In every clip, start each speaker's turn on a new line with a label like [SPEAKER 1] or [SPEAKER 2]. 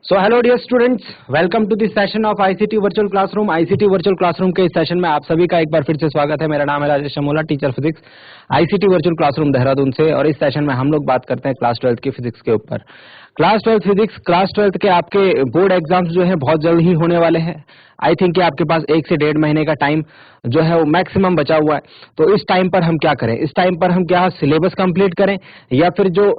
[SPEAKER 1] So hello dear students, welcome to this session of ICT virtual classroom. ICT virtual classroom के इस session में आप सभी का एक बार फिर से स्वागत है। मेरा नाम है Rajesh Amola, teacher physics, ICT virtual classroom Dehradun से। और इस सेशन में हम लोग बात करते हैं क्लास 12 की फिजिक्स के ऊपर। क्लास 12 फिजिक्स, क्लास 12 के आपके बोर्ड एग्जाम्स जो है बहुत जल्द ही होने वाले हैं। आई थिंक कि आपके पास 1 से 1.5 महीने का टाइम जो है वो मैक्सिमम बचा हुआ है। तो इस टाइम पर हम क्या करें? इस टाइम पर हम क्या सिलेबस कंप्लीट करें या फिर जो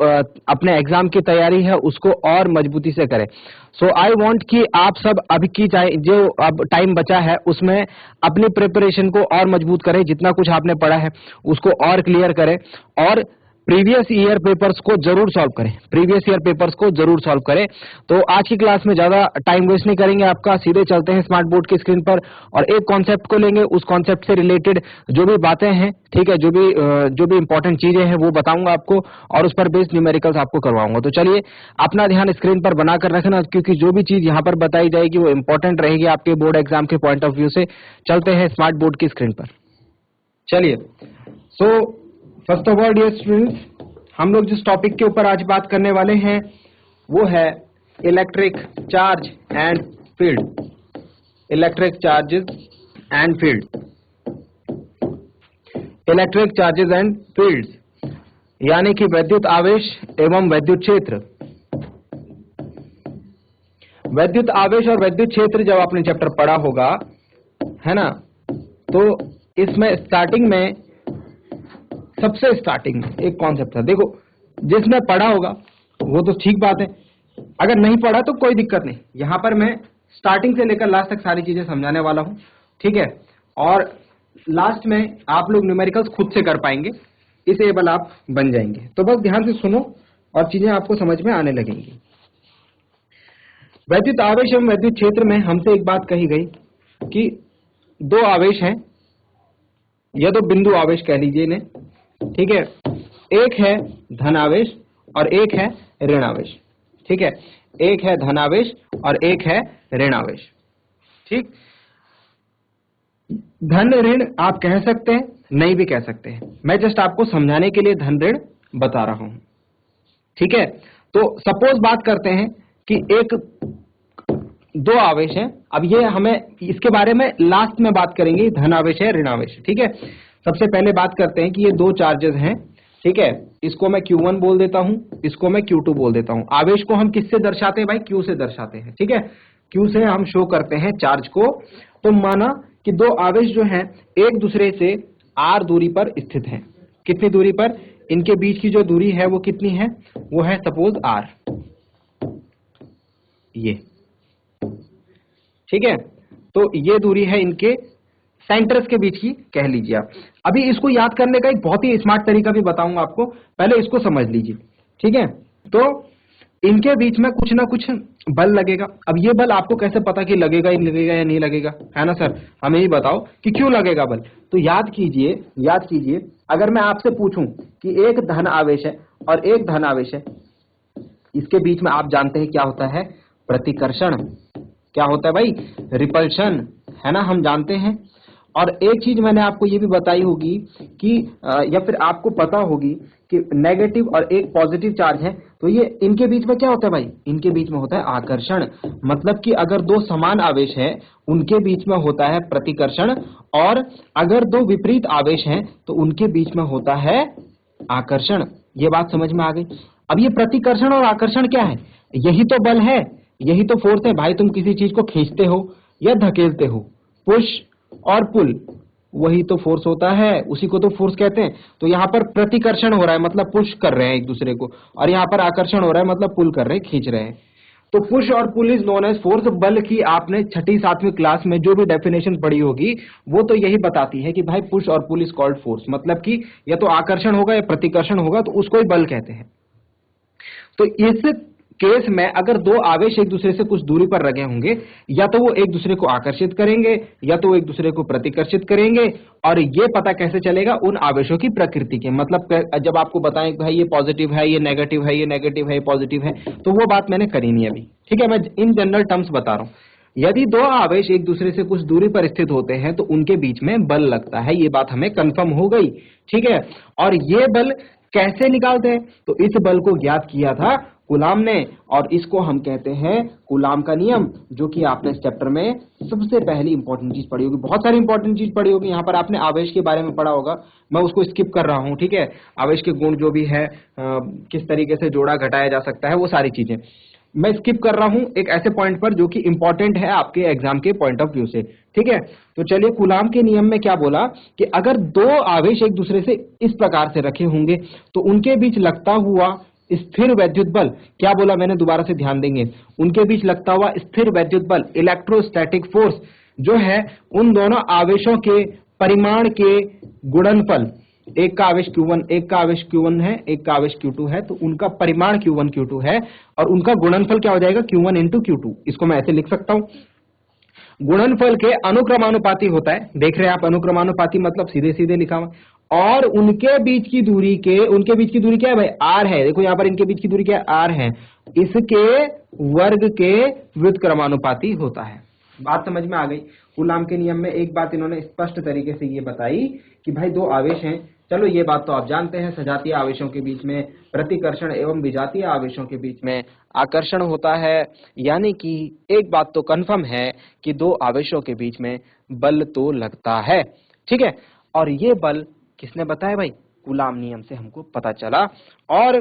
[SPEAKER 1] अपने एग्जाम की तैयारी है उसको और मजबूती से करें। सो आई वांट कि आप सब अभी की जो अब टाइम बचा है उसमें अपनी प्रिपरेशन को और मजबूत करें। जितना कुछ आपने पढ़ा है उसको और क्लियर करें और प्रीवियस ईयर पेपर्स को जरूर सॉल्व करें। प्रीवियस ईयर पेपर्स को जरूर सॉल्व करें। तो आज की क्लास में ज्यादा टाइम वेस्ट नहीं करेंगे आपका, सीधे चलते हैं स्मार्ट बोर्ड की स्क्रीन पर और एक कॉन्सेप्ट को लेंगे। उस कॉन्सेप्ट से रिलेटेड जो भी बातें हैं, ठीक है, जो भी इंपॉर्टेंट चीजें हैं वो बताऊंगा आपको और उस पर बेस्ड न्यूमेरिकल्स आपको करवाऊंगा। तो चलिए अपना ध्यान स्क्रीन पर बनाकर रखना, क्योंकि जो भी चीज यहाँ पर बताई जाएगी वो इंपॉर्टेंट रहेगी आपके बोर्ड एग्जाम के पॉइंट ऑफ व्यू से। चलते हैं स्मार्ट बोर्ड की स्क्रीन पर। चलिए, so first of all dear students, हम लोग जिस टॉपिक के ऊपर आज बात करने वाले हैं वो है electric charge and field. Electric charges and field, electric charges and fields, यानी कि विद्युत आवेश एवं विद्युत क्षेत्र। विद्युत आवेश और विद्युत क्षेत्र जब आपने चैप्टर पढ़ा होगा, है ना, तो इसमें स्टार्टिंग में, सबसे स्टार्टिंग में एक कॉन्सेप्ट था। देखो, जिसने पढ़ा होगा वो तो ठीक बात है, अगर नहीं पढ़ा तो कोई दिक्कत नहीं। यहां पर मैं स्टार्टिंग से लेकर लास्ट तक सारी चीजें समझाने वाला हूं, ठीक है। और लास्ट में आप लोग न्यूमेरिकल्स खुद से कर पाएंगे, इस एबल आप बन जाएंगे। तो बस ध्यान से सुनो और चीजें आपको समझ में आने लगेंगी। विद्युत आवेश एवं विद्युत क्षेत्र में हमसे एक बात कही गई कि दो आवेश हैं, या दो बिंदु आवेश कह लीजिए इन्हें, ठीक है। एक है धन आवेश और एक है ऋण आवेश, ठीक है। एक है धन आवेश और एक है ऋण आवेश, ठीक। धन ऋण आप कह सकते हैं, नहीं भी कह सकते हैं। मैं जस्ट आपको समझाने के लिए धन ऋण बता रहा हूं, ठीक है। तो सपोज बात करते हैं कि एक दो आवेश है। अब ये हमें इसके बारे में लास्ट में बात करेंगे, धन आवेश है ऋण आवेश, ठीक है। सबसे पहले बात करते हैं कि ये दो चार्जेस हैं, ठीक है। इसको मैं Q1 बोल देता हूं, इसको मैं Q2 बोल देता हूं। आवेश को हम किससे दर्शाते हैं भाई? Q से दर्शाते हैं, ठीक है। Q से हम शो करते हैं चार्ज को। तो माना कि दो आवेश जो हैं एक दूसरे से r दूरी पर स्थित हैं। कितनी दूरी पर? इनके बीच की जो दूरी है वो कितनी है? वो है सपोज r, ये, ठीक है। तो ये दूरी है इनके सेंटर्स के बीच की, कह लीजिए आप। अभी इसको याद करने का एक बहुत ही स्मार्ट तरीका भी बताऊंगा आपको, पहले इसको समझ लीजिए, ठीक है। तो इनके बीच में कुछ ना कुछ बल लगेगा। अब ये बल आपको कैसे पता कि लगेगा ही लगेगा या नहीं लगेगा, है ना सर? हमें ही बताओ कि क्यों लगेगा बल। तो याद कीजिए, अगर मैं आपसे पूछूं कि एक धन आवेश है और एक धन आवेश है, इसके बीच में आप जानते हैं क्या होता है? प्रतिकर्षण। क्या होता है भाई? रिपल्शन, है ना, हम जानते हैं। और एक चीज मैंने आपको ये भी बताई होगी कि या फिर आपको पता होगी कि नेगेटिव और एक पॉजिटिव चार्ज है, तो ये इनके बीच में क्या होता है भाई? इनके बीच में होता है आकर्षण। मतलब कि अगर दो समान आवेश है उनके बीच में होता है प्रतिकर्षण, और अगर दो विपरीत आवेश हैं तो उनके बीच में होता है आकर्षण। ये बात समझ में आ गई? अब ये प्रतिकर्षण और आकर्षण क्या है? यही तो बल है, यही तो फोर्स है भाई। तुम किसी चीज को खींचते हो या धकेलते हो, पुश और पुल, वही तो फोर्स होता है, उसी को तो फोर्स कहते हैं। तो यहाँ पर प्रतिकर्षण हो रहा है मतलब पुश कर रहे हैं एक दूसरे को, और यहाँ पर आकर्षण हो रहा है मतलब पुल कर रहे हैं, खींच रहे हैं। तो पुश और pull is known as force. बल की आपने 6ठी 7वीं क्लास में जो भी डेफिनेशन पढ़ी होगी वो तो यही बताती है कि भाई पुश और पुल इज कॉल्ड फोर्स। मतलब कि या तो आकर्षण होगा या प्रतिकर्षण होगा, तो उसको ही बल कहते हैं। तो इस केस में अगर दो आवेश एक दूसरे से कुछ दूरी पर लगे होंगे, या तो वो एक दूसरे को आकर्षित करेंगे या तो वो एक दूसरे को प्रतिकर्षित करेंगे। और ये पता कैसे चलेगा? उन आवेशों की प्रकृति के, मतलब जब आपको बताएं भाई ये पॉजिटिव है, ये नेगेटिव है, ये नेगेटिव है, ये पॉजिटिव है, तो वो बात मैंने करी नहीं अभी, ठीक है। मैं इन जनरल टर्म्स बता रहा हूं। यदि दो आवेश एक दूसरे से कुछ दूरी पर स्थित होते हैं तो उनके बीच में बल लगता है, ये बात हमें कंफर्म हो गई, ठीक है। और ये बल कैसे निकालते हैं? तो इस बल को ज्ञात किया था कूलाम ने, और इसको हम कहते हैं कूलाम का नियम, जो कि आपने इस चैप्टर में सबसे पहली इंपॉर्टेंट चीज पढ़ी होगी। बहुत सारी इंपॉर्टेंट चीज पढ़ी होगी। यहाँ पर आपने आवेश के बारे में पढ़ा होगा, मैं उसको स्किप कर रहा हूँ, ठीक है। आवेश के गुण जो भी है, किस तरीके से जोड़ा घटाया जा सकता है, वो सारी चीजें मैं स्किप कर रहा हूं एक ऐसे पॉइंट पर जो कि इंपॉर्टेंट है आपके एग्जाम के पॉइंट ऑफ व्यू से, ठीक है। तो चलिए, कूलाम के नियम में क्या बोला कि अगर दो आवेश एक दूसरे से इस प्रकार से रखे होंगे तो उनके बीच लगता हुआ स्थिर वैद्युत बल, क्या बोला मैंने, दोबारा से ध्यान देंगे, उनके बीच लगता हुआ स्थिर वैद्युत बल, इलेक्ट्रोस्टैटिक फोर्स, जो है उन दोनों आवेशों के परिमाण के गुणनफल, एक का आवेश Q1, एक का आवेश Q1 है, एक का आवेश Q2 है, तो उनका परिमाण Q1 Q2 है और उनका गुणनफल क्या हो जाएगा, Q1 इंटू Q2। इसको मैं ऐसे लिख सकता हूं, गुणनफल के अनुक्रमानुपाती होता है। देख रहे हैं आप, अनुक्रमानुपाती मतलब सीधे सीधे लिखा हुआ, और उनके बीच की दूरी क्या है भाई, R है। देखो यहां पर इनके बीच की दूरी क्या है, R है। इसके वर्ग के व्युत्क्रमानुपाती होता है। बात समझ में आ गई। कूलाम के नियम में एक बात इन्होंने स्पष्ट तरीके से ये बताई कि भाई दो आवेश हैं, चलो ये बात तो आप जानते हैं, सजातीय आवेशों के बीच में प्रतिकर्षण एवं विजातीय आवेशों के बीच में आकर्षण होता है। यानी कि एक बात तो कंफर्म है कि दो आवेशों के बीच में बल तो लगता है, ठीक है। और ये बल किसने बताया भाई, कूलाम नियम से हमको पता चला। और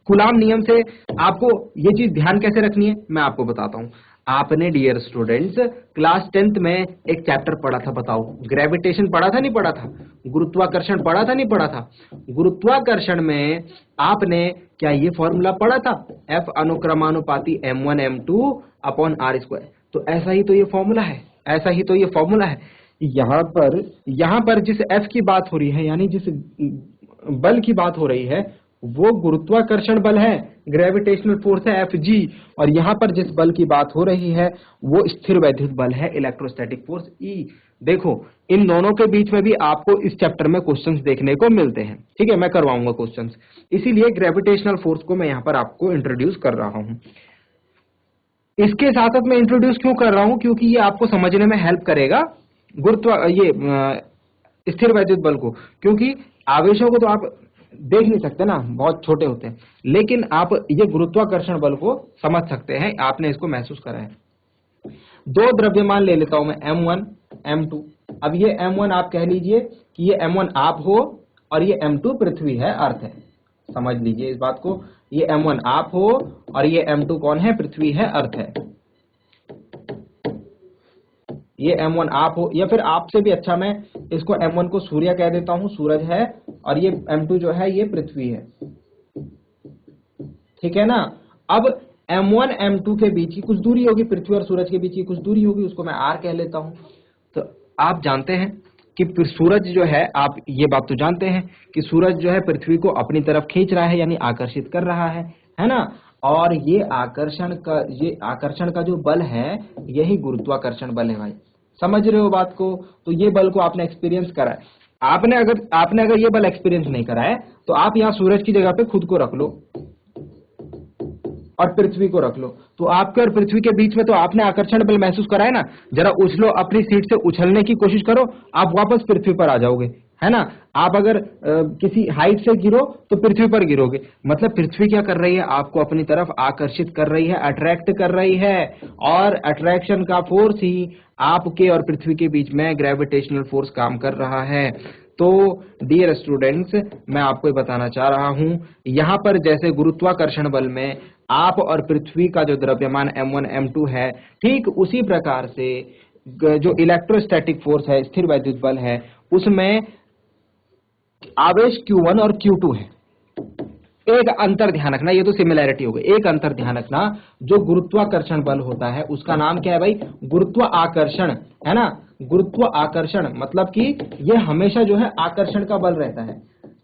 [SPEAKER 1] कूलाम नियम से आपको ये चीज ध्यान कैसे रखनी है मैं आपको बताता हूं। आपने डियर स्टूडेंट्स क्लास 10th में एक चैप्टर पढ़ा था, बताओ, ग्रेविटेशन पढ़ा था नहीं पढ़ा था, गुरुत्वाकर्षण पढ़ा था नहीं पढ़ा था। गुरुत्वाकर्षण में आपने क्या ये फॉर्मूला पढ़ा था, F अनुक्रमानुपाती m1 m2 upon r square. तो ऐसा ही तो ये फॉर्मूला है, ऐसा ही तो ये फॉर्मूला है। यहां पर जिस F की बात हो रही है, यानी जिस बल की बात हो रही है, वो गुरुत्वाकर्षण बल है, ग्रेविटेशनल फोर्स है Fg, और यहां पर जिस बल की बात हो रही है वो स्थिर वैद्युत बल है, इलेक्ट्रोस्टैटिक फोर्स E। देखो इन दोनों के बीच में भी आपको इस चैप्टर में क्वेश्चंस देखने को मिलते हैं, ठीक है, मैं करवाऊंगा क्वेश्चंस, इसीलिए ग्रेविटेशनल फोर्स को मैं यहां पर आपको इंट्रोड्यूस कर रहा हूं। इसके साथ साथ मैं इंट्रोड्यूस क्यों कर रहा हूं, क्योंकि ये आपको समझने में हेल्प करेगा स्थिर वैद्युत बल को, क्योंकि आवेशों को तो आप देख नहीं सकते ना, बहुत छोटे होते हैं, लेकिन आप ये गुरुत्वाकर्षण बल को समझ सकते हैं, आपने इसको महसूस करा है। दो द्रव्यमान ले लेता हूं मैं, m1 m2। अब ये m1 आप कह लीजिए कि ये m1 आप हो और ये m2 पृथ्वी है, अर्थ है, समझ लीजिए इस बात को, ये m1 आप हो और ये m2 कौन है, पृथ्वी है, अर्थ है। ये m1 आप हो, या फिर आपसे भी अच्छा मैं इसको m1 को सूर्य कह देता हूं, सूरज है, और ये m2 जो है ये पृथ्वी है, ठीक है ना। अब m1 m2 के बीच की कुछ दूरी होगी, पृथ्वी और सूरज के बीच की कुछ दूरी होगी, उसको मैं r कह लेता हूं। तो आप जानते हैं कि सूरज जो है, आप ये बात तो जानते हैं कि सूरज जो है पृथ्वी को अपनी तरफ खींच रहा है, यानी आकर्षित कर रहा है ना। और ये आकर्षण का जो बल है यही गुरुत्वाकर्षण बल है भाई, समझ रहे हो बात को। तो ये बल को आपने एक्सपीरियंस करा है। आपने अगर ये बल एक्सपीरियंस नहीं करा है तो आप यहाँ सूरज की जगह पे खुद को रख लो और पृथ्वी को रख लो, तो आपके और पृथ्वी के बीच में तो आपने आकर्षण बल महसूस करा है ना। जरा उछलो, अपनी सीट से उछलने की कोशिश करो, आप वापस पृथ्वी पर आ जाओगे, है ना। आप अगर किसी हाइट से गिरो तो पृथ्वी पर गिरोगे, मतलब पृथ्वी क्या कर रही है, आपको अपनी तरफ आकर्षित कर रही है, अट्रैक्ट कर रही है, और अट्रैक्शन का फोर्स ही आपके और पृथ्वी के बीच में ग्रेविटेशनल फोर्स काम कर रहा है। तो डियर स्टूडेंट्स, मैं आपको बताना चाह रहा हूं, यहां पर जैसे गुरुत्वाकर्षण बल में आप और पृथ्वी का जो द्रव्यमान m1 m2 है, ठीक उसी प्रकार से जो इलेक्ट्रोस्टैटिक फोर्स है, स्थिर वैद्युत बल है, उसमें आवेश Q1 और Q2 है। एक अंतर ध्यान रखना, ये तो सिमिलैरिटी हो गई, एक अंतर ध्यान रखना, जो गुरुत्वाकर्षण बल होता है उसका नाम क्या है भाई, गुरुत्व आकर्षण, है ना। गुरुत्व आकर्षण मतलब कि ये हमेशा जो है आकर्षण का बल रहता है,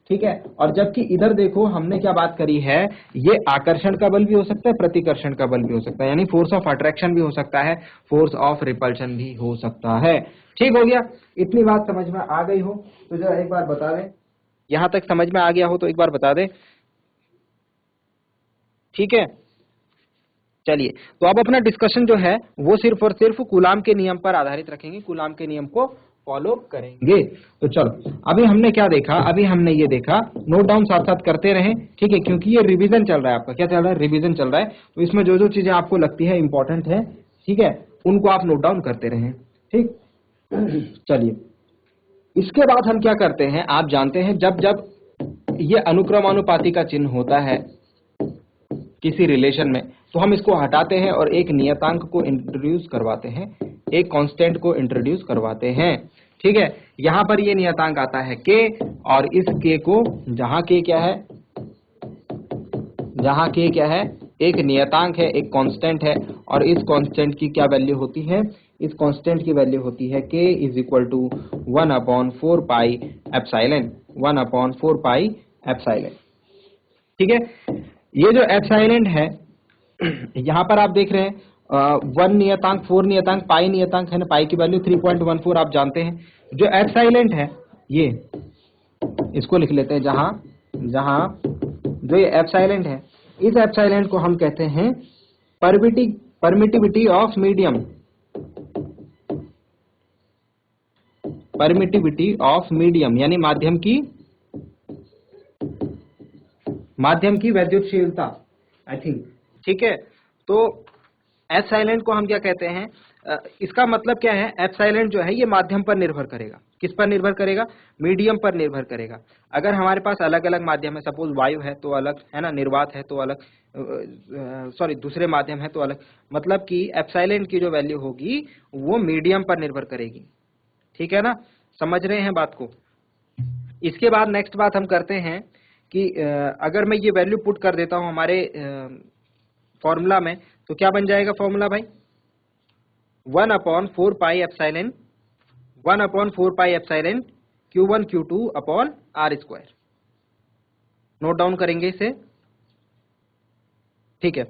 [SPEAKER 1] ठीक है। और जबकि इधर देखो हमने क्या बात करी है, ये आकर्षण का बल भी हो सकता है, प्रतिकर्षण का बल भी हो सकता है, यानी फोर्स ऑफ अट्रैक्शन भी हो सकता है, फोर्स ऑफ रिपल्शन भी हो सकता है। ठीक हो गया, इतनी बात समझ में आ गई हो तो जरा एक बार बता दें, यहां तक समझ में आ गया हो तो एक बार बता दें, ठीक है। चलिए, तो अब अपना डिस्कशन जो है वो सिर्फ और सिर्फ कूलाम के नियम पर आधारित रखेंगे, कूलाम के नियम को फॉलो करेंगे। तो चलो अभी हमने क्या देखा, अभी हमने ये देखा, नोट डाउन साथ साथ करते रहें, ठीक है, क्योंकि ये रिवीजन चल रहा है आपका। क्या चल रहा है? रिवीजन चल रहा है। तो इसमें जो जो चीजें आपको लगती है इंपॉर्टेंट है, ठीक है, उनको आप नोट डाउन करते रहें, ठीक। चलिए इसके बाद हम क्या करते हैं, आप जानते हैं, जब जब ये अनुक्रमानुपाती का चिन्ह होता है किसी रिलेशन में, तो हम इसको हटाते हैं और एक नियतांक को इंट्रोड्यूस करवाते हैं, एक कांस्टेंट को इंट्रोड्यूस करवाते हैं, ठीक है। यहां पर ये नियतांक आता है k, और इस k को, जहां k क्या है, जहां k क्या है, एक नियतांक है, एक कांस्टेंट है, और इस कांस्टेंट की क्या वैल्यू होती है, इस कांस्टेंट की वैल्यू होती है k is equal to 1/4 pi epsilon, 1/4 pi epsilon, ठीक है। ये जो एप्सिलॉन है, यहां पर आप देख रहे हैं 1 नियतांक, 4 नियतांक, पाई नियतांक है ना, पाई की वैल्यू 3.14 आप जानते हैं। जो एप्सिलॉन है, ये इसको लिख लेते हैं, जहां जो ये एप्सिलॉन है, इस एप्सिलॉन को हम कहते हैं permittivity of medium, permittivity of medium, यानी माध्यम की वैद्युतशीलता, आई थिंक, ठीक है। तो एप्सिलॉन को हम क्या कहते हैं, इसका मतलब क्या है, एप्सिलॉन जो है ये माध्यम पर निर्भर करेगा। किस पर निर्भर करेगा? मीडियम पर निर्भर करेगा। अगर हमारे पास अलग अलग माध्यम है, सपोज वायु है तो अलग है ना, निर्वात है तो अलग, सॉरी दूसरे माध्यम है तो अलग, मतलब कि एप्सिलॉन की जो वैल्यू होगी वो मीडियम पर निर्भर करेगी, ठीक है ना, समझ रहे हैं बात को। इसके बाद नेक्स्ट बात हम करते हैं कि अगर मैं ये वैल्यू पुट कर देता हूं हमारे फॉर्मूला में, तो क्या बन जाएगा फॉर्मूला भाई, 1/4 pi epsilon, 1/4 pi epsilon Q1 Q2 upon R square. Note down करेंगे इसे, ठीक है।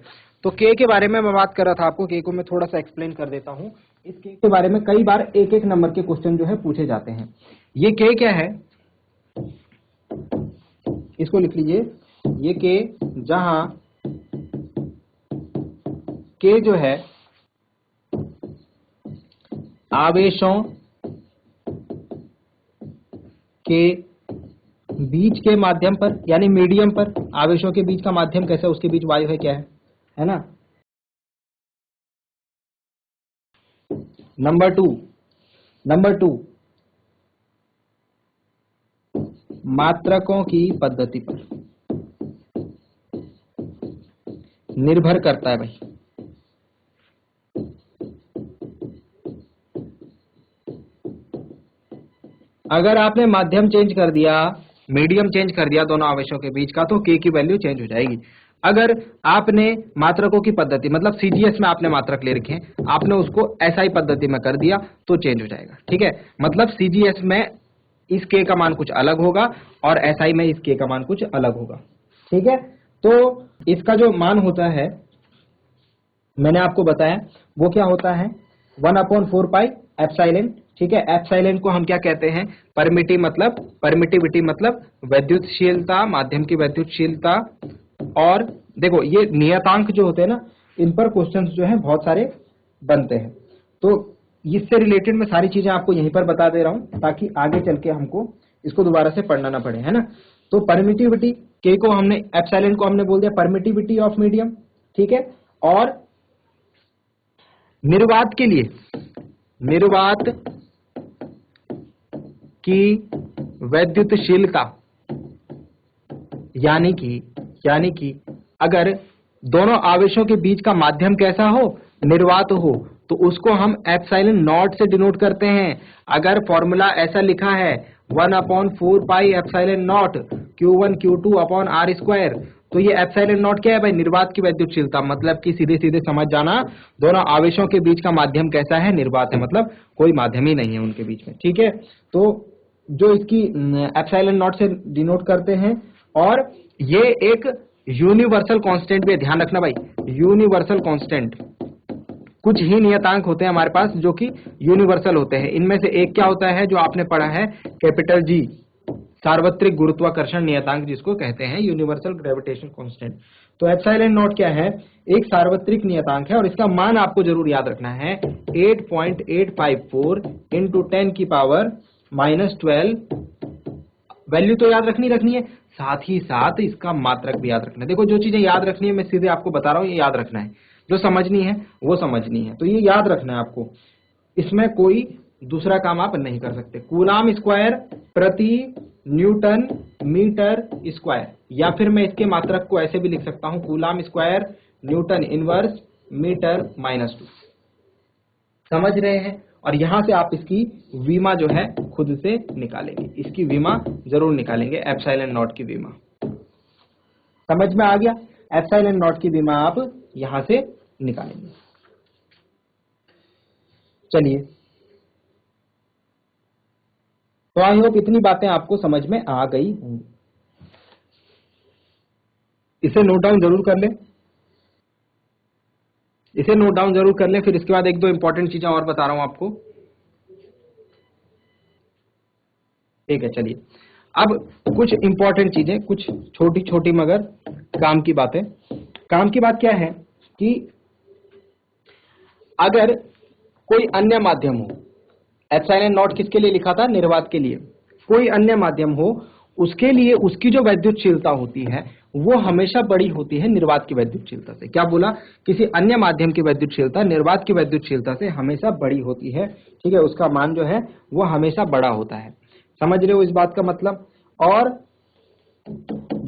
[SPEAKER 1] तो K के बारे में मैं बात कर रहा था, आपको K को मैं थोड़ा सा एक्सप्लेन कर देता हूं। इस K के बारे में कई बार एक एक नंबर के क्वेश्चन जो है पूछे जाते हैं। ये K क्या है, इसको लिख लीजिए, ये K, जहां K जो है आवेशों के बीच के माध्यम पर, यानी मीडियम पर, आवेशों के बीच का माध्यम कैसा है, उसके बीच वायु है, क्या है ना। नंबर टू मात्रकों की पद्धति पर निर्भर करता है भाई। अगर आपने माध्यम चेंज कर दिया, मीडियम चेंज कर दिया दोनों आवेशों के बीच का, तो K की वैल्यू चेंज हो जाएगी। अगर आपने मात्रकों की पद्धति, मतलब CGS में आपने मात्रक ले रखे हैं, आपने उसको SI पद्धति में कर दिया तो चेंज हो जाएगा, ठीक है। मतलब CGS में इस K का मान कुछ अलग होगा और SI में इस K का मान कुछ अलग होगा, ठीक है। तो इसका जो मान होता है, मैंने आपको बताया, वो क्या होता है, 1/4 पाई एप्सिलॉन, ठीक है। एप्सिलॉन को हम क्या कहते हैं, परमिटिविटी मतलब वैद्युतशीलता, माध्यम की वैद्युतशीलता। और देखो ये नियतांक जो होते हैं ना, इन पर क्वेश्चंस जो है बहुत सारे बनते हैं। तो इससे रिलेटेड मैं सारी चीजें आपको यहीं पर बता दे रहा हूं, ताकि आगे चल के हमको इसको दोबारा से पढ़ना ना पड़े, है ना। तो परमिटिविटी K को हमने, एप्सिलॉन को हमने बोल दिया परमिटिविटी ऑफ मीडियम, ठीक है। और निर्वात के लिए, निर्वात की वैद्युतशीलता, यानी कि अगर दोनों आवेशों के बीच का माध्यम कैसा हो, निर्वात हो, तो उसको हम एप्सिलॉन नॉट से डिनोट करते हैं। अगर फॉर्मूला ऐसा लिखा है 1/4 pi epsilon not Q1 Q2 upon R square, तो ये एप्सिलॉन नॉट क्या है भाई, निर्वात की वैद्युतशीलता, मतलब कि सीधे सीधे समझ जाना, दोनों आवेशों के बीच का माध्यम कैसा है, निर्वात है, मतलब कोई माध्यम ही नहीं है उनके बीच में, ठीक है। तो जो इसकी एप्सिलॉन नॉट से डिनोट करते हैं, और ये एक यूनिवर्सल कांस्टेंट भी है, ध्यान रखना भाई, यूनिवर्सल कांस्टेंट। कुछ ही नियतांक होते हैं हमारे पास जो कि यूनिवर्सल होते हैं। इनमें से एक क्या होता है जो आपने पढ़ा है, कैपिटल G, सार्वत्रिक गुरुत्वाकर्षण नियतांक, जिसको कहते हैं यूनिवर्सल ग्रेविटेशन कांस्टेंट। तो एप्सिलॉन नॉट क्या है, एक सार्वत्रिक नियतांक है और इसका मान आपको जरूर याद रखना है 8.854 इंटू 10 की पावर -12। वैल्यू तो याद रखनी है, साथ ही साथ इसका मात्रक भी याद रखना है। देखो जो चीजें याद रखनी है मैं सीधे आपको बता रहा हूं, ये याद रखना है, जो समझनी है वो समझनी है, तो ये याद रखना है आपको, इसमें कोई दूसरा काम आप नहीं कर सकते। कूलाम स्क्वायर प्रति न्यूटन मीटर स्क्वायर, या फिर मैं इसके मात्रक को ऐसे भी लिख सकता हूं, coulomb square newton inverse metre -2। समझ रहे हैं? और यहां से आप इसकी विमा जो है खुद से निकालेंगे, इसकी विमा जरूर निकालेंगे, एप्सिलॉन नॉट की विमा। समझ में आ गया? एप्सिलॉन नॉट की विमा आप यहां से निकालेंगे। चलिए, तो आई होप इतनी बातें आपको समझ में आ गई होंगी। इसे नोट डाउन जरूर कर लें, इसे नोट डाउन जरूर कर लें। फिर इसके बाद एक दो इंपॉर्टेंट चीजें और बता रहा हूं आपको। ठीक है, चलिए अब कुछ इंपॉर्टेंट चीजें, कुछ छोटी छोटी मगर काम की बातें। काम की बात क्या है कि अगर कोई अन्य माध्यम हो, एप्सिलॉन नॉट किसके लिए लिखा था? निर्वात के लिए। कोई अन्य माध्यम हो, उसके लिए उसकी जो वैद्युतशीलता होती है वो हमेशा बड़ी होती है निर्वात की वैद्युतशीलता से। क्या बोला? किसी अन्य माध्यम की वैद्युतशीलता निर्वात की वैद्युतशीलता से हमेशा बड़ी होती है। ठीक है, उसका मान जो है वो हमेशा बड़ा होता है। समझ रहे हो इस बात का मतलब? और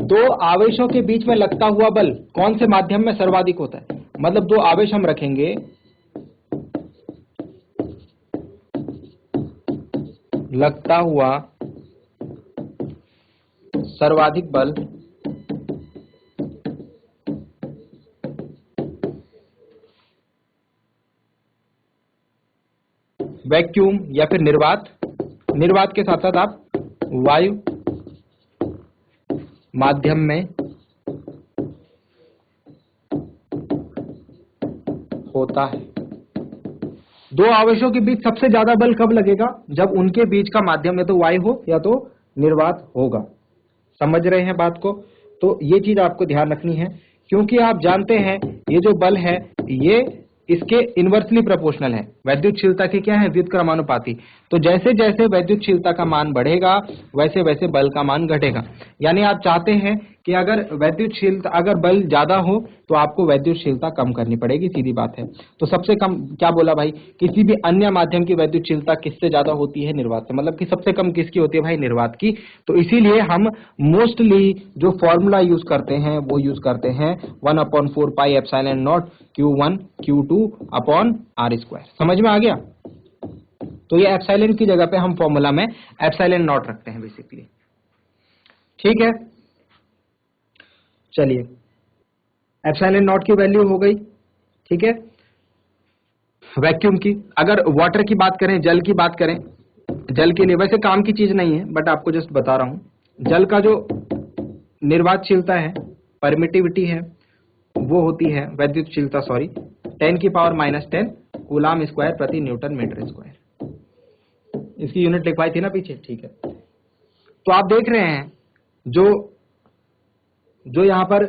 [SPEAKER 1] दो आवेशों के बीच में लगता हुआ बल कौन से माध्यम में सर्वाधिक होता है? मतलब दो आवेश हम रखेंगे, लगता हुआ सर्वाधिक बल वैक्यूम या फिर निर्वात, निर्वात के साथ साथ आप वायु माध्यम में होता है। दो आवेशों के बीच सबसे ज्यादा बल कब लगेगा? जब उनके बीच का माध्यम या तो वायु हो या तो निर्वात होगा। समझ रहे हैं बात को? तो ये चीज आपको ध्यान रखनी है, क्योंकि आप जानते हैं ये जो बल है ये इसके इनवर्सली प्रोपोर्शनल है। वैद्युतशीलता के क्या है? व्युत्क्रमानुपाती। तो जैसे जैसे वैद्युतशीलता का मान बढ़ेगा वैसे वैसे बल का मान घटेगा। यानी आप चाहते हैं कि अगर वैद्युतशीलता, अगर बल ज्यादा हो तो आपको वैद्युतशीलता कम करनी पड़ेगी, सीधी बात है। तो सबसे कम क्या बोला भाई? किसी भी अन्य माध्यम की वैद्युतशीलता किससे ज्यादा होती है? निर्वात से। मतलब कि सबसे कम किसकी होती है भाई? निर्वात की। तो इसीलिए हम मोस्टली जो फॉर्मूला यूज करते हैं वो यूज करते हैं 1/4 pi epsilon not Q1 Q2 upon R²। समझ में आ गया? तो ये एप्सिलॉन की जगह पे हम फॉर्मूला में एप्सिलॉन नॉट रखते हैं बेसिकली। ठीक है, चलिए एप्सिलॉन नॉट की वैल्यू हो गई। ठीक है, वैक्यूम की, अगर वाटर की बात करें, जल की बात करें, जल के लिए वैसे काम की चीज नहीं है बट आपको जस्ट बता रहा हूं, जल का जो निर्वातशीलता है, परमिटिविटी है, वो होती है वैद्युतशीलता, सॉरी, 10 की पावर -10 कूलाम स्क्वायर प्रति न्यूटन मीटर स्क्वायर। इसकी यूनिट लिखवाई थी ना पीछे। ठीक है, तो आप देख रहे हैं जो यहां पर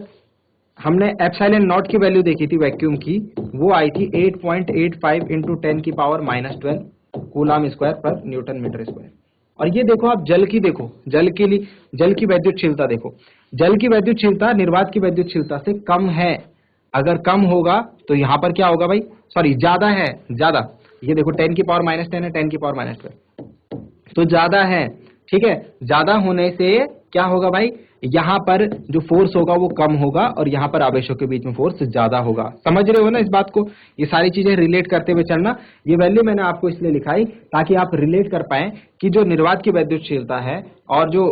[SPEAKER 1] हमने एप्सिलॉन नॉट की वैल्यू देखी थी वैक्यूम की, वो आई थी 8.85 इंटू 10 की पावर -12 कूलाम स्क्वायर पर न्यूटन मीटर स्क्वायर। और ये देखो आप जल की, देखो जल के लिए, जल की वैद्युतशीलता देखो, जल की वैद्युतशीलता निर्वात की वैद्युतशीलता से कम है। अगर कम होगा तो यहां पर क्या होगा भाई? सॉरी, ज्यादा है, ज्यादा। ये देखो 10 की पावर -10 है, 10 की पावर -12, तो ज्यादा है। ठीक है, ज्यादा होने से क्या होगा भाई? यहां पर जो फोर्स होगा वो कम होगा और यहां पर आवेशों के बीच में फोर्स ज्यादा होगा। समझ रहे हो ना इस बात को? ये सारी चीजें रिलेट करते हुए चलना। ये वैल्यू मैंने आपको इसलिए लिखाई ताकि आप रिलेट कर पाए कि जो निर्वात की वैद्युतशीलता है और जो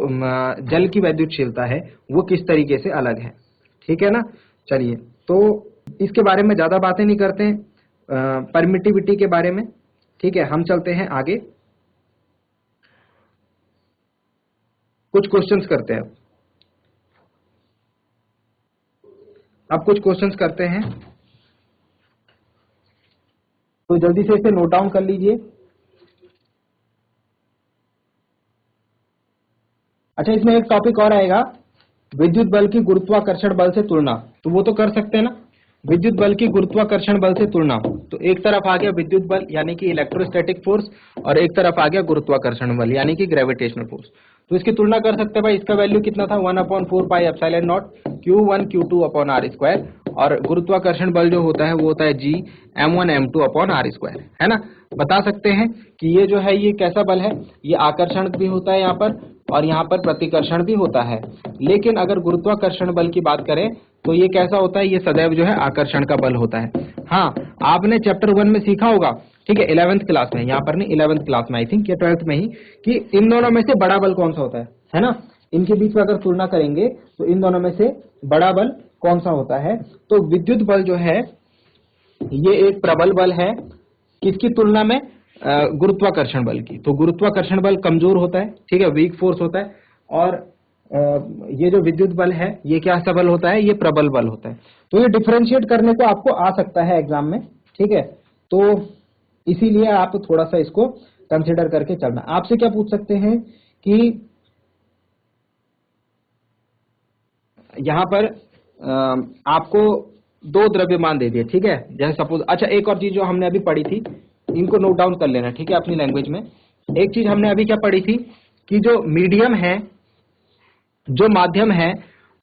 [SPEAKER 1] जल की वैद्युतशीलता है वो किस तरीके से अलग है। ठीक है ना? चलिए, तो इसके बारे में ज्यादा बातें नहीं करते हैं, परमिटिविटी के बारे में। ठीक है, हम चलते हैं आगे, कुछ क्वेश्चंस करते हैं। अब कुछ क्वेश्चंस करते हैं, तो जल्दी से इसे नोट डाउन कर लीजिए। अच्छा, इसमें एक टॉपिक और आएगा, विद्युत बल की गुरुत्वाकर्षण बल से तुलना। तो वो तो कर सकते हैं ना, विद्युत बल की गुरुत्वाकर्षण बल से तुलना। तो एक तरफ आ गया विद्युत बल यानी कि इलेक्ट्रोस्टैटिक फोर्स, और एक तरफ आ गया गुरुत्वाकर्षण बल यानी कि ग्रेविटेशनल फोर्स। तो इसकी तुलना कर सकते हैं भाई, इसका वैल्यू कितना था 1/4 pi epsilon not Q1 Q2 upon R square, और गुरुत्वाकर्षण बल जो होता है वो होता है G M1 M2 upon R square, है ना। बता सकते हैं कि ये जो है ये कैसा बल है, ये आकर्षण भी होता है यहाँ पर, और यहाँ पर प्रतिकर्षण भी होता है। लेकिन अगर गुरुत्वाकर्षण बल की बात करें तो ये कैसा होता है, ये सदैव जो है आकर्षण का बल होता है। हाँ, आपने चैप्टर 1 में सीखा होगा, ठीक है, 11th क्लास में, यहाँ पर नहीं 11th क्लास में आई थिंक, या 12th में ही, कि इन दोनों में से बड़ा बल कौन सा होता है ना। इनके बीच में अगर तुलना करेंगे तो इन दोनों में से बड़ा बल कौन सा होता है, तो विद्युत बल जो है ये एक प्रबल बल है, किसकी तुलना में, गुरुत्वाकर्षण बल की। तो गुरुत्वाकर्षण बल कमजोर होता है, ठीक है, वीक फोर्स होता है, और ये जो विद्युत बल है ये क्या सा बल होता है, ये प्रबल बल होता है। तो ये डिफरेंशिएट करने को आपको आ सकता है एग्जाम में, ठीक है, तो इसीलिए आप थोड़ा सा इसको कंसिडर करके चलना। आपसे क्या पूछ सकते हैं कि यहां पर आपको दो द्रव्यमान दे दिए, ठीक है, जैसे सपोज, अच्छा एक और चीज जो हमने अभी पढ़ी थी, इनको नोट डाउन कर लेना, ठीक है, अपनी लैंग्वेज में। एक चीज हमने अभी क्या पढ़ी थी कि जो मीडियम है, जो माध्यम है,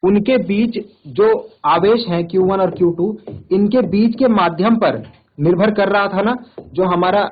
[SPEAKER 1] उनके बीच जो आवेश है Q1 और Q2, इनके बीच के माध्यम पर निर्भर कर रहा था ना, जो हमारा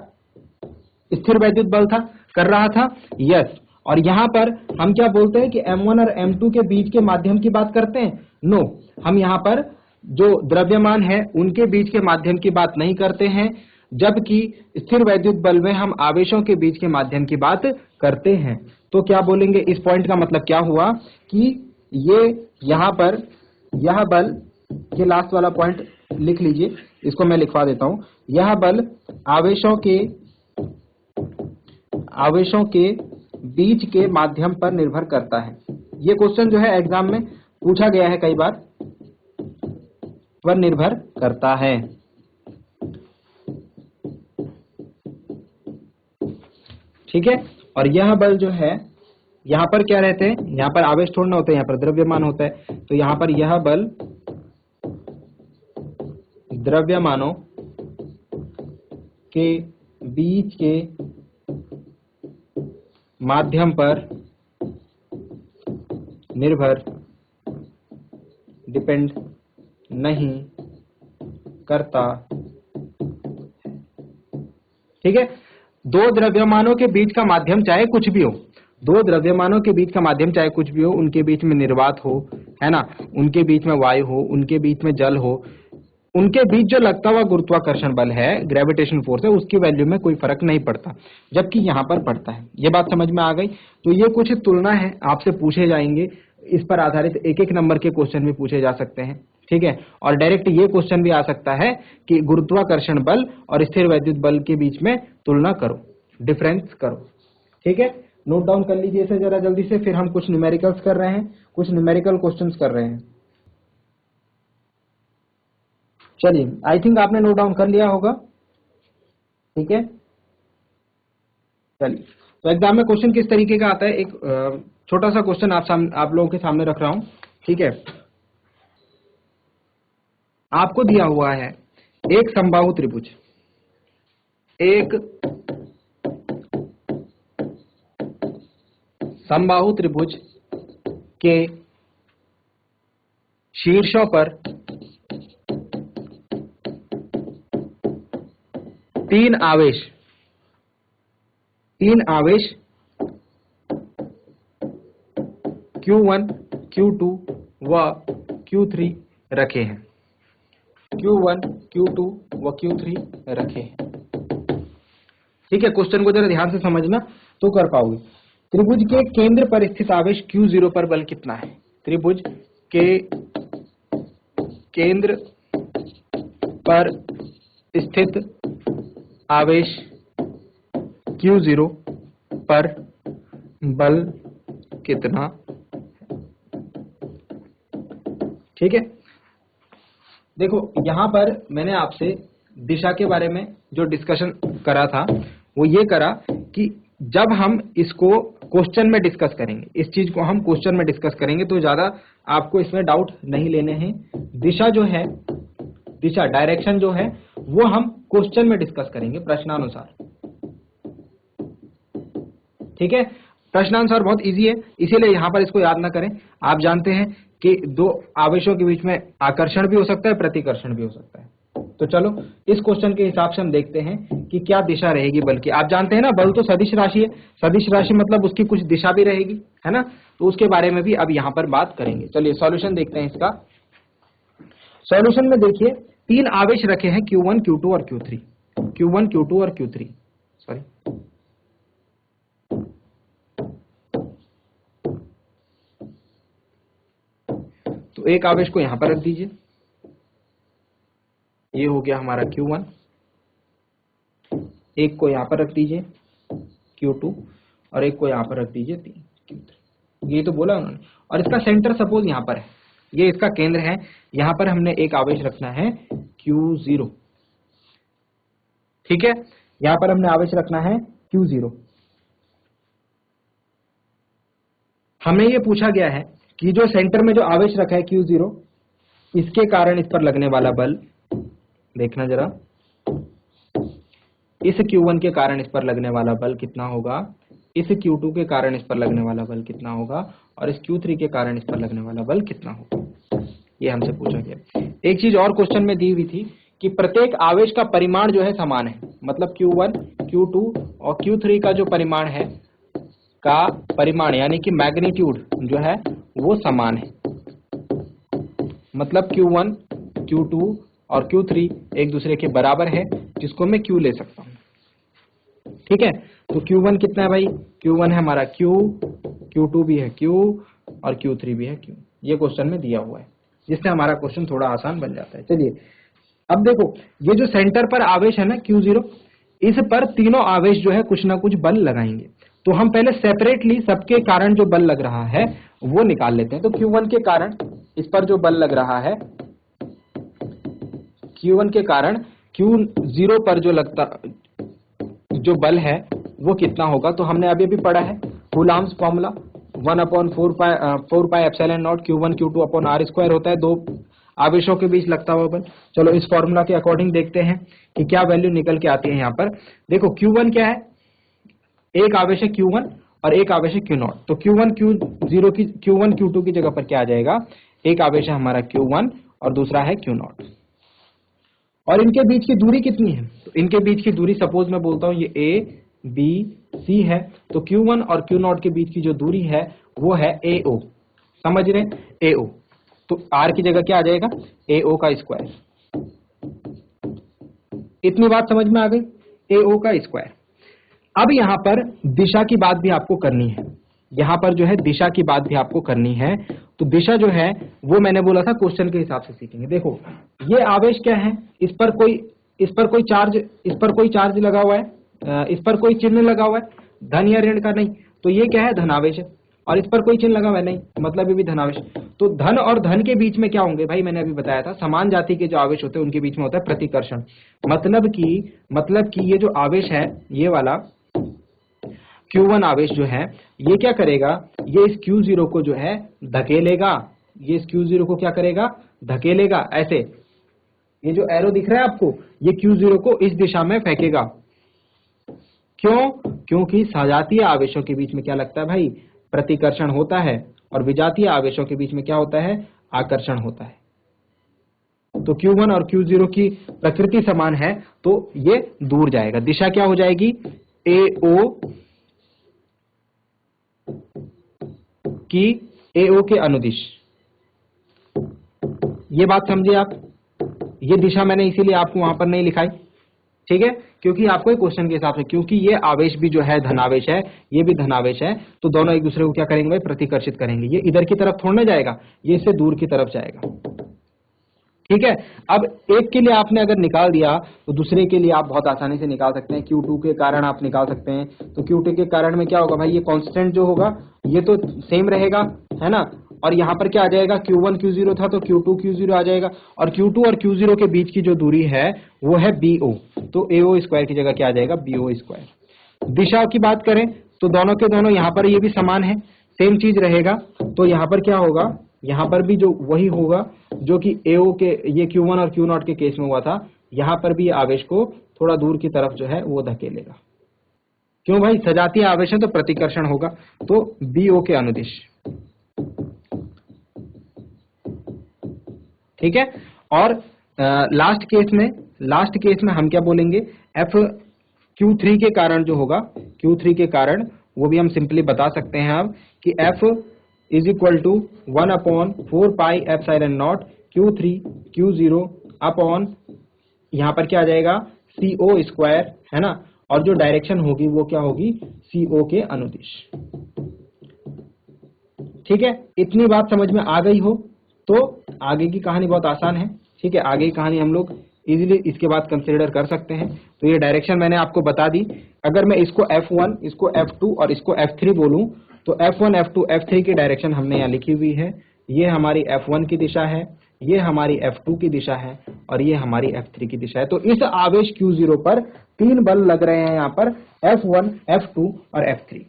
[SPEAKER 1] स्थिर वैद्युत बल था, कर रहा था, यस। और यहां पर हम क्या बोलते हैं कि M1 और M2 के बीच के माध्यम की बात करते हैं, नो, हम यहां पर जो द्रव्यमान है उनके बीच के माध्यम की बात नहीं करते हैं, जबकि स्थिर वैद्युत बल में हम आवेशों के बीच के माध्यम की बात करते हैं। तो क्या बोलेंगे, इस पॉइंट का मतलब क्या हुआ कि ये यहां पर यह बल, ये लास्ट वाला पॉइंट लिख लीजिए, इसको मैं लिखवा देता हूं, यह बल आवेशों के बीच के माध्यम पर निर्भर करता है। ये क्वेश्चन जो है एग्जाम में पूछा गया है कई बार, पर निर्भर करता है, ठीक है। और यह बल जो है, यहां पर क्या रहते हैं, यहां पर आवेश थोड़ा होता है, यहां पर द्रव्यमान होता है, तो यहां पर यह बल द्रव्यमानों के बीच के माध्यम पर निर्भर, डिपेंड नहीं करता, ठीक है। दो द्रव्यमानों के बीच का माध्यम चाहे कुछ भी हो, दो द्रव्यमानों के बीच का माध्यम चाहे कुछ भी हो, उनके बीच में निर्वात हो, है ना, उनके बीच में वायु हो, उनके बीच में जल हो, उनके बीच जो लगता हुआ गुरुत्वाकर्षण बल है, ग्रेविटेशन फोर्स है, उसकी वैल्यू में कोई फर्क नहीं पड़ता, जबकि यहां पर पड़ता है। ये बात समझ में आ गई। तो ये कुछ तुलना है, आपसे पूछे जाएंगे, इस पर आधारित एक एक नंबर के क्वेश्चन भी पूछे जा सकते हैं, ठीक है। और डायरेक्ट ये क्वेश्चन भी आ सकता है कि गुरुत्वाकर्षण बल और स्थिर वैद्युत बल के बीच में तुलना करो, डिफरेंस करो, ठीक है। नोट डाउन कर लीजिए इसे जरा जल्दी से, फिर हम कुछ न्यूमेरिकल्स कर रहे हैं, कुछ न्यूमेरिकल क्वेश्चंस कर रहे हैं। चलिए, आई थिंक आपने नोट डाउन कर लिया होगा, ठीक है। चलिए, तो एग्जाम में क्वेश्चन किस तरीके का आता है, एक छोटा सा क्वेश्चन आप लोगों के सामने रख रहा हूं, ठीक है। आपको दिया हुआ है एक समबाहु त्रिभुज, एक समबाहु त्रिभुज के शीर्षों पर तीन आवेश Q1, Q2 व Q3 रखे हैं, Q1, Q2 व Q3 रखे हैं, ठीक है। क्वेश्चन को जरा ध्यान से समझना तो कर पाओगे। त्रिभुज के केंद्र पर स्थित आवेश Q0 पर बल कितना है, त्रिभुज के केंद्र पर स्थित आवेश Q0 पर बल कितना, ठीक है। देखो यहां पर मैंने आपसे दिशा के बारे में जो डिस्कशन करा था वो ये करा कि जब हम इसको क्वेश्चन में डिस्कस करेंगे, इस चीज को हम क्वेश्चन में डिस्कस करेंगे, तो ज्यादा आपको इसमें डाउट नहीं लेने हैं। दिशा जो है दिशा, डायरेक्शन जो है वो हम क्वेश्चन में डिस्कस करेंगे प्रश्नानुसार। ठीक है, प्रश्नानुसार बहुत इजी है, इसीलिए यहां पर इसको याद ना करें। आप जानते हैं कि दो आवेशों के बीच में आकर्षण भी हो सकता है, प्रतिकर्षण भी हो सकता है। तो चलो इस क्वेश्चन के हिसाब से हम देखते हैं कि क्या दिशा रहेगी बल की। आप जानते हैं ना, बल तो सदिश राशि है, सदिश राशि मतलब उसकी कुछ दिशा भी रहेगी, है ना। तो उसके बारे में भी अब यहां पर बात करेंगे। चलिए सॉल्यूशन देखते हैं इसका। सॉल्यूशन में देखिए 3 आवेश रखे हैं Q1, Q2 और Q3, Q1, Q2 और Q3, सॉरी। तो एक आवेश को यहां पर रख दीजिए, ये हो गया हमारा Q1, एक को यहां पर रख दीजिए Q2 और एक को यहां पर रख दीजिए Q3। ये तो बोला उन्होंने। और इसका सेंटर सपोज यहां पर है, ये इसका केंद्र है, यहां पर हमने एक आवेश रखना है Q0। ठीक है, यहां पर हमने आवेश रखना है Q0। हमें ये पूछा गया है कि जो सेंटर में जो आवेश रखा है Q0, इसके कारण इस पर लगने वाला बल, देखना जरा, इस Q1 के कारण इस पर लगने वाला बल कितना होगा, इस Q2 के कारण इस पर लगने वाला बल कितना होगा, और इस Q3 के कारण इस पर लगने वाला बल कितना होगा, ये हमसे पूछा गया। एक चीज और क्वेश्चन में दी हुई थी कि प्रत्येक आवेश का परिमाण जो है समान है, मतलब Q1, Q2 और Q3 का जो परिमाण है, का परिमाण यानी कि मैग्नीट्यूड जो है वो समान है। मतलब Q1, Q2 और Q3 एक दूसरे के बराबर है, जिसको मैं Q ले सकता हूं। ठीक है, तो Q1 कितना है भाई, Q1 है हमारा Q, Q2 भी है Q और Q3 भी है Q। ये क्वेश्चन में दिया हुआ है, जिससे हमारा क्वेश्चन थोड़ा आसान बन जाता है। चलिए अब देखो, ये जो सेंटर पर आवेश है ना Q0, इस पर तीनों आवेश जो है कुछ ना कुछ बल लगाएंगे। तो हम पहले सेपरेटली सबके कारण जो बल लग रहा है वो निकाल लेते हैं। तो Q1 के कारण इस पर जो बल लग रहा है, Q1 के कारण Q0 पर जो लगता जो बल है वो कितना होगा, तो हमने अभी भी पढ़ा है Coulomb's formula, 1/4 pi epsilon not Q1 Q2 upon R square होता है दो आवेशों के बीच लगता हुआ बल। चलो इस फॉर्मूला के अकॉर्डिंग देखते हैं कि क्या वैल्यू निकल के आती है। यहाँ पर देखो Q1 क्या है, एक आवेश है Q1 और एक आवेश है Q0। तो Q1 Q2 की जगह पर क्या आ जाएगा, एक आवेश है हमारा Q1 और दूसरा है Q0। और इनके बीच की दूरी कितनी है, तो इनके बीच की दूरी सपोज मैं बोलता हूं ये A B C है। तो Q1 और Q0 के बीच की जो दूरी है वो है AO, समझ रहे, AO। तो R की जगह क्या आ जाएगा, AO का स्क्वायर। इतनी बात समझ में आ गई, AO का स्क्वायर। अब यहां पर दिशा की बात भी आपको करनी है, यहां पर जो है दिशा की बात भी आपको करनी है। तो दिशा जो है वो मैंने बोला था क्वेश्चन के हिसाब से सीखेंगे। देखो ये आवेश क्या है, इस पर कोई चार्ज लगा हुआ है, इस पर कोई चिन्ह लगा हुआ है, धन या ऋण का नहीं, तो ये क्या है, धनावेश है। और इस पर कोई चिन्ह लगा हुआ है नहीं, मतलब ये भी धनावेश। तो धन और धन के बीच में क्या होंगे भाई, मैंने अभी बताया था समान जाति के जो आवेश होते हैं उनके बीच में होता है प्रतिकर्षण। मतलब कि ये जो आवेश है ये वाला Q1 आवेश जो है ये क्या करेगा, ये इस Q0 को जो है धकेलेगा, ये इस Q0 को क्या करेगा, धकेलेगा। ऐसे ये जो एरो दिख रहा है आपको, ये Q0 को इस दिशा में फेंकेगा। क्यों, क्योंकि सजातीय आवेशों के बीच में क्या लगता है भाई, प्रतिकर्षण होता है, और विजातीय आवेशों के बीच में क्या होता है, आकर्षण होता है। तो Q1 और Q0 की प्रकृति समान है, तो ये दूर जाएगा। दिशा क्या हो जाएगी, AO की AO के अनुदिश। ये बात समझे आप, ये दिशा मैंने इसीलिए आपको वहां पर नहीं लिखाई, ठीक है, क्योंकि आपको क्वेश्चन के हिसाब से, क्योंकि ये आवेश भी जो है धनावेश है, ये भी धनावेश है, तो दोनों एक दूसरे को क्या करेंगे भाई, प्रतिकर्षित करेंगे। ये इधर की तरफ थोड़ा जाएगा, ये इससे दूर की तरफ जाएगा। ठीक है, अब एक के लिए आपने अगर निकाल दिया तो दूसरे के लिए आप बहुत आसानी से निकाल सकते हैं। Q2 के कारण आप निकाल सकते हैं, तो Q2 के कारण में क्या होगा भाई, ये कांस्टेंट जो होगा ये तो सेम रहेगा, है ना। और यहाँ पर क्या आ जाएगा, Q1 Q0 था तो Q2 Q0 आ जाएगा, और Q2 और Q0 के बीच की जो दूरी है वो है BO, तो AO स्क्वायर की जगह क्या आ जाएगा, BO स्क्वायर। दिशा की बात करें तो दोनों के दोनों यहाँ पर ये भी समान है, सेम चीज रहेगा। तो यहाँ पर क्या होगा, यहाँ पर भी जो वही होगा जो कि AO के ये Q1 और Q0 के केस में हुआ था, यहाँ पर भी आवेश को थोड़ा दूर की तरफ जो है वो धकेलेगा। क्यों भाई, सजातीय आवेश है तो प्रतिकर्षण होगा, तो BO के अनुदिश। ठीक है। और लास्ट केस में हम क्या बोलेंगे, F Q3 के कारण जो होगा, Q3 के कारण वो भी हम सिंपली बता सकते हैं अब कि F is equal to 1/4 pi epsilon not Q3 Q0 upon यहाँ पर क्या आ जाएगा CO स्क्वायर, है ना, और जो डायरेक्शन होगी वो क्या होगी, CO के अनुदिश। ठीक है, इतनी बात समझ में आ गई हो तो आगे की कहानी बहुत आसान है। ठीक है, आगे की कहानी हम लोग इजीली इसके बाद कंसीडर कर सकते हैं। तो ये डायरेक्शन मैंने आपको बता दी। अगर मैं इसको F1, इसको F2 और इसको F3 बोलूं तो F1 F2 F3 की डायरेक्शन हमने यहाँ लिखी हुई है। ये हमारी F1 की दिशा है, ये हमारी F2 की दिशा है और ये हमारी F3 की दिशा है। तो इस आवेश Q0 पर 3 बल लग रहे हैं यहाँ पर, F1 F2 और F3।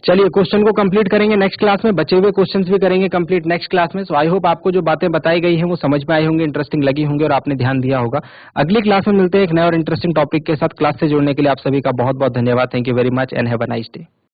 [SPEAKER 1] चलिए क्वेश्चन को कंप्लीट करेंगे नेक्स्ट क्लास में, बचे हुए क्वेश्चंस भी करेंगे कंप्लीट नेक्स्ट क्लास में। सो आई होप आपको जो बातें बताई गई हैं वो समझ में आई होंगी, इंटरेस्टिंग लगी होंगी और आपने ध्यान दिया होगा। अगली क्लास में मिलते हैं एक नए और इंटरेस्टिंग टॉपिक के साथ। क्लास से जुड़ने के लिए आप सभी का बहुत बहुत धन्यवाद। Thank you very much and have a nice day.